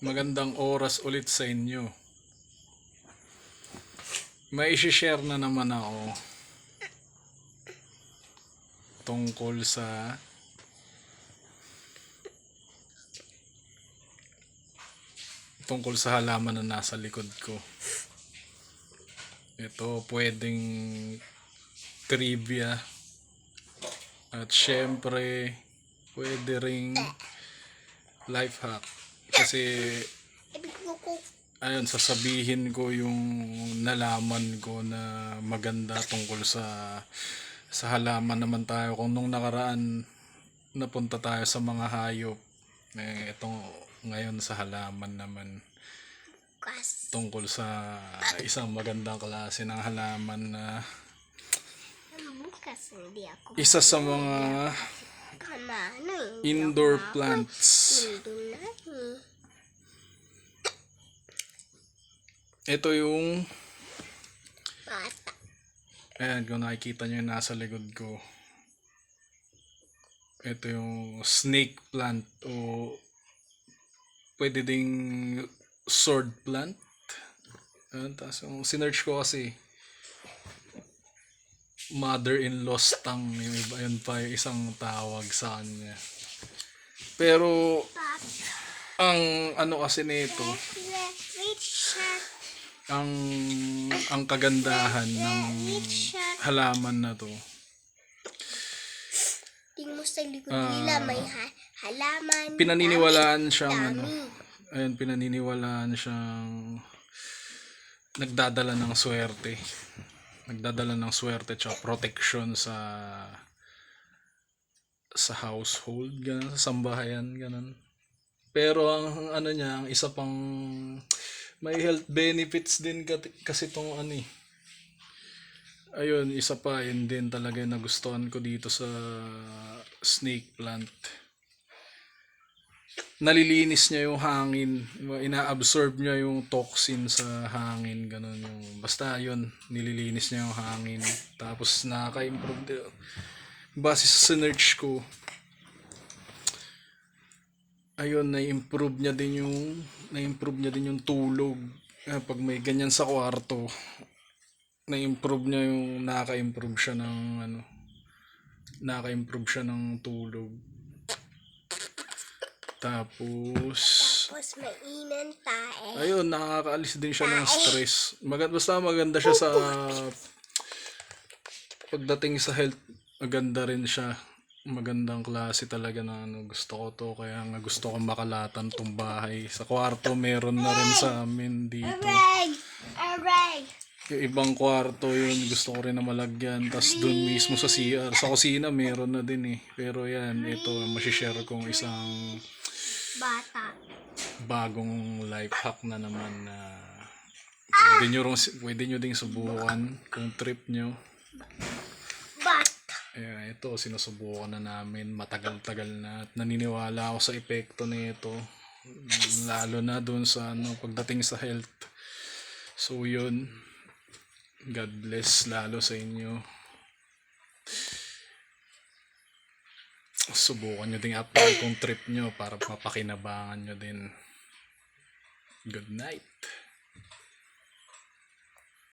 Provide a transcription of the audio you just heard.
Magandang oras ulit sa inyo. May isi-share na naman ako tungkol sa halaman na nasa likod ko. Ito pwedeng trivia at syempre pwede ring life hack kasi ayun, sasabihin ko yung nalaman ko na maganda tungkol sa halaman naman tayo. Kung nung nakaraan napunta tayo sa mga hayop, ito ngayon sa halaman naman, tungkol sa isang magandang klase ng halaman na isa sa mga indoor plants. Ito yung ayan, kung nakikita nyo yung nasa likod ko, ito yung snake plant o pwede ding sword plant. Ayan, tapos yung sinearch ko kasi mother-in-law stang, yung iba, yun pa yung isang tawag sa kanya. Pero ang ano kasi nito, ang kagandahan ng halaman na to, tingnan mo sa likod nila, may halaman, pinaniniwalaan siyang dami. Pinaniniwalaan siyang nagdadala ng swerte. Nagdadala ng swerte tsaka protection sa household, ganun, sa sambahayan, ganun. Pero ang ano niya, ang isa pang may health benefits din kasi tong ano eh. Ayun, isa pa, yun din talaga yung nagustuhan ko dito sa snake plant. Nalilinis niya yung hangin, ina-absorb niya yung toxin sa hangin, ganun yung, basta yun, nililinis niya yung hangin. Tapos nakaka-improve, base sa search ko, ayun, na-improve niya din yung tulog. Pag may ganyan sa kwarto, na-improve niya yung naka-improve siya ng tulog. Tapos mainan tayo. ayun, nakakaalis din siya ng stress. Basta maganda siya sa pagdating sa health. Maganda rin siya. Magandang klase talaga na gusto ko to, kaya nga gusto ko makalatan tong bahay. Sa kwarto meron na rin sa amin dito. Yung ibang kwarto yun gusto ko rin na malagyan. Tapos dun mismo sa CR, sa kusina meron na din eh. Pero yan, ito masishare kong isang bagong life hack na naman na pwede nyo ding subukan kung trip nyo. Ito, sinusubukan na namin matagal-tagal na at naniniwala ako sa epekto nito, lalo na dun sa pagdating sa health. So yun, God bless lalo sa inyo. Subukan nyo ding apply kung trip nyo para mapakinabangan nyo din. Good night.